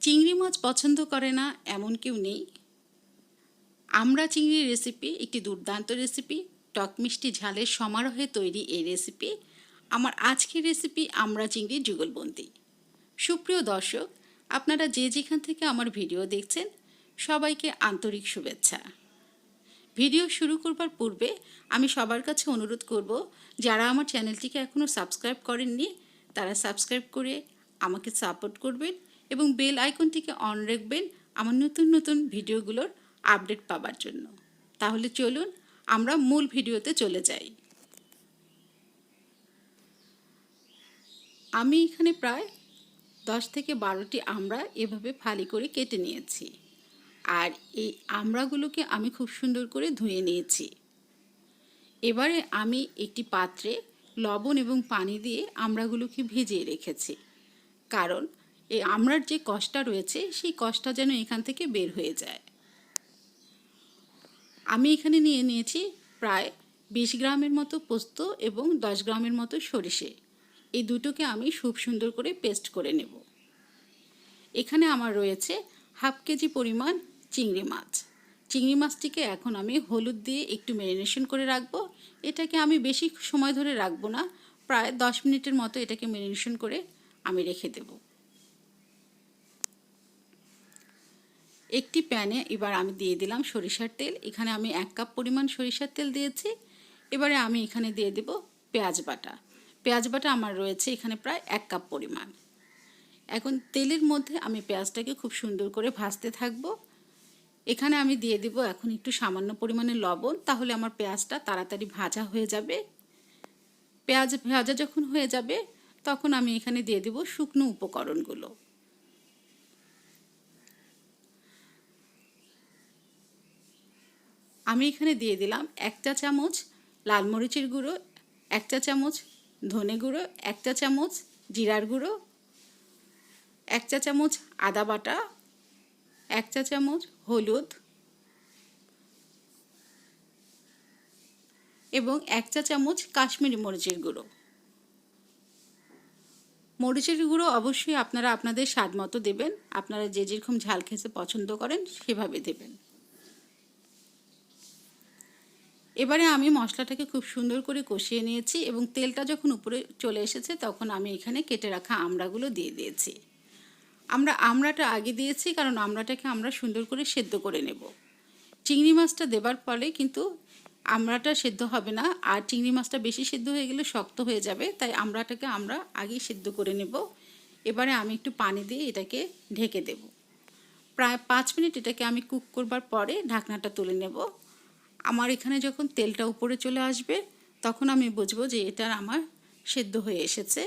চিংড়ি মাছ পছন্দ করে না এমন কেউ নেই। আমরা চিংড়ির রেসিপি একটি দুর্দান্ত রেসিপি, টক মিষ্টি ঝালের সমারোহে তৈরি এই রেসিপি। আমার আজকের রেসিপি আমরা চিংড়ির যুগলবন্দি। সুপ্রিয় দর্শক, আপনারা যে যেখান থেকে আমার ভিডিও দেখছেন সবাইকে আন্তরিক শুভেচ্ছা। ভিডিও শুরু করবার পূর্বে আমি সবার কাছে অনুরোধ করব, যারা আমার চ্যানেলটিকে এখনও সাবস্ক্রাইব করেননি তারা সাবস্ক্রাইব করে আমাকে সাপোর্ট করবেন এবং বেল আইকনটিকে অন রাখবেন আমার নতুন নতুন ভিডিওগুলোর আপডেট পাওয়ার জন্য। তাহলে চলুন আমরা মূল ভিডিওতে চলে যাই। আমি এখানে প্রায় 10 থেকে 12টি আমড়া এভাবে ফালি করে কেটে নিয়েছি, আর এই আমড়াগুলোকে আমি খুব সুন্দর করে ধুয়ে নিয়েছি। এবারে আমি একটি পাত্রে লবণ এবং পানি দিয়ে আমড়াগুলোকে ভিজিয়ে রেখেছি, কারণ এই আমড়ার যে কষটা রয়েছে সেই কষটা যেন এখান থেকে বের হয়ে যায়। আমি এখানে নিয়ে নিয়েছি প্রায় 20 গ্রামের মতো পোস্ত এবং 10 গ্রামের মতো সরিষে। এই দুটোকে আমি খুব সুন্দর করে পেস্ট করে নেব। এখানে আমার রয়েছে হাফ কেজি পরিমাণ চিংড়ি মাছ। চিংড়ি মাছটিকে এখন আমি হলুদ দিয়ে একটু ম্যারিনেশন করে রাখবো। এটাকে আমি বেশি সময় ধরে রাখবো না, প্রায় 10 মিনিটের মতো এটাকে ম্যারিনেশন করে আমি রেখে দেব। একটি প্যানে এবার আমি দিয়ে দিলাম সরিষার তেল। এখানে আমি 1 কাপ পরিমাণ সরিষার তেল দিয়েছি। এবারে আমি এখানে দিয়ে দেব পেঁয়াজ বাটা। পেঁয়াজ বাটা আমার রয়েছে এখানে প্রায় 1 কাপ পরিমাণ। এখন তেলের মধ্যে আমি পেঁয়াজটাকে খুব সুন্দর করে ভাজতে থাকবো। এখানে আমি দিয়ে দেব এখন একটু সামান্য পরিমাণে লবণ, তাহলে আমার পেঁয়াজটা তাড়াতাড়ি ভাজা হয়ে যাবে। পেঁয়াজ ভাজা যখন হয়ে যাবে তখন আমি এখানে দিয়ে দেব শুকনো উপকরণগুলো। আমি এখানে দিয়ে দিলাম 1 চা চামচ লাল মরিচের গুঁড়ো, 1 চা চামচ ধনে গুঁড়ো, 1 চা চামচ জিরার গুঁড়ো, 1 চা চামচ আদা বাটা, 1 চা চামচ হলুদ এবং 1 চা চামচ কাশ্মীরি মরিচের গুঁড়ো। মরিচের গুঁড়ো অবশ্যই আপনারা আপনাদের স্বাদ মতো দেবেন। আপনারা যে যেরকম ঝাল খেতে পছন্দ করেন সেভাবে দেবেন। এবারে আমি মশলাটাকে খুব সুন্দর করে কষিয়ে নিয়েছি এবং তেলটা যখন উপরে চলে এসেছে তখন আমি এখানে কেটে রাখা আমড়াগুলো দিয়ে দিয়েছি। আমড়াটা আগে দিয়েছি কারণ আমড়াটাকে আমরা সুন্দর করে সেদ্ধ করে নেব। চিংড়ি মাছটা দেবার ফলে কিন্তু আমড়াটা সেদ্ধ হবে না, আর চিংড়ি মাছটা বেশি সেদ্ধ হয়ে গেলে শক্ত হয়ে যাবে, তাই আমড়াটাকে আমরা আগেই সেদ্ধ করে নেব। এবারে আমি একটু পানি দিয়ে এটাকে ঢেকে দেব। প্রায় 5 মিনিট এটাকে আমি কুক করবার পরে ঢাকনাটা তুলে নেব। আমার এখানে যখন তেলটা উপরে চলে আসবে তখন আমি বুঝবো যে এটা আমার সেদ্ধ হয়ে এসেছে।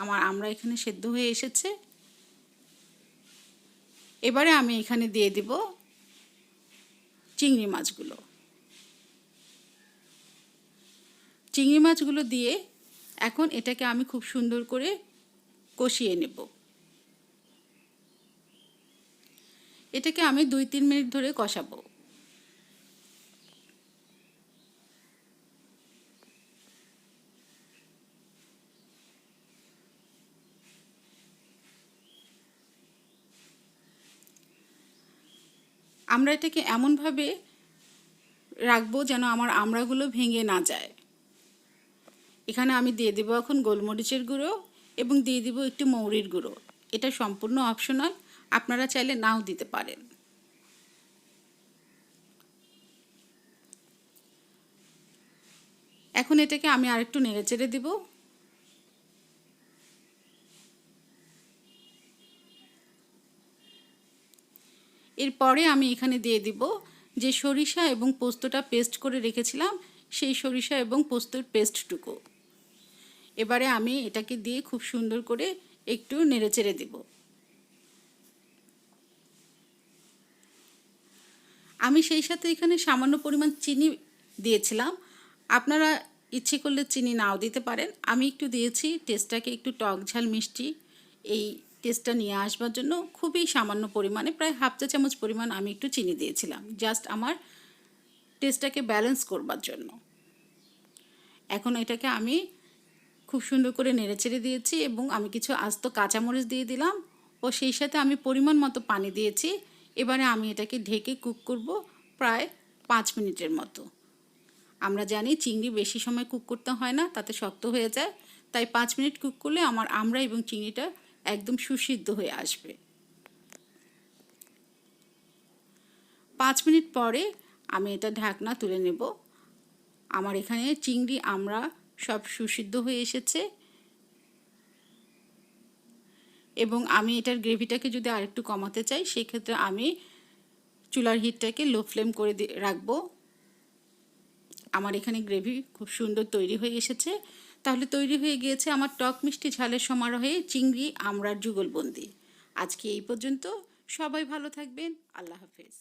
আমার আমড়া এখানে সেদ্ধ হয়ে এসেছে। এবারে আমি এখানে দিয়ে দিব চিংড়ি মাছগুলো। চিংড়ি মাছগুলো দিয়ে এখন এটাকে আমি খুব সুন্দর করে কষিয়ে নেব। এটাকে আমি 2-3 মিনিট ধরে কষাবো। আমরা এটাকে এমনভাবে রাখবো যেন আমার আমড়াগুলো ভেঙে না যায়। এখানে আমি দিয়ে দেবো এখন গোলমরিচের গুঁড়ো এবং দিয়ে দেবো একটু মৌরির গুঁড়ো। এটা সম্পূর্ণ অপশনাল, আপনারা চাইলে নাও দিতে পারেন। এখন এটাকে আমি আরেকটু নেড়েচেড়ে দেব। এরপরে আমি এখানে দিয়ে দিব যে সরিষা এবং পোস্তটা পেস্ট করে রেখেছিলাম সেই সরিষা এবং পোস্তর পেস্টটুকু। এবারে আমি এটাকে দিয়ে খুব সুন্দর করে একটু নেড়েচেড়ে দেব। আমি সেই সাথে এখানে সামান্য পরিমাণ চিনি দিয়েছিলাম, আপনারা ইচ্ছে করলে চিনি নাও দিতে পারেন। আমি একটু দিয়েছি টেস্টটাকে একটু টক ঝাল মিষ্টি এই টেস্টটা নিয়ে আসবার জন্য। খুবই সামান্য পরিমাণে প্রায় হাফ চা চামচ পরিমাণ আমি একটু চিনি দিয়েছিলাম, জাস্ট আমার টেস্টটাকে ব্যালেন্স করবার জন্য। এখন এটাকে আমি খুব সুন্দর করে নেড়েচেড়ে দিয়েছি এবং আমি কিছু আস্ত কাঁচামরিচ দিয়ে দিলাম ও সেই সাথে আমি পরিমাণ মতো পানি দিয়েছি। এবারে আমি এটাকে ঢেকে কুক করব প্রায় 5 মিনিটের মতো। আমরা জানি চিংড়ি বেশি সময় কুক করতে হয় না, তাতে শক্ত হয়ে যায়। তাই 5 মিনিট কুক করলে আমার আমড়া এবং চিংড়িটা একদম সুসিদ্ধ হয়ে আসবে। 5 মিনিট পরে আমি এটা ঢাকনা তুলে নেব। আমার এখানে চিংড়ি আমড়া সব সুসিদ্ধ হয়ে এসেছে এবং আমি এটার গ্রেভিটাকে যদি আরেকটু কমাতে চাই সেক্ষেত্রে আমি চুলার হিটটাকে লো ফ্লেম করে রাখবো। আমার এখানে গ্রেভি খুব সুন্দর তৈরি হয়ে এসেছে। তাহলে তৈরি হয়ে গিয়েছে আমার টক মিষ্টি ঝালের সমারোহে চিংড়ি আমড়ার যুগলবন্দি। আজকে এই পর্যন্ত। সবাই ভালো থাকবেন। আল্লাহ হাফেজ।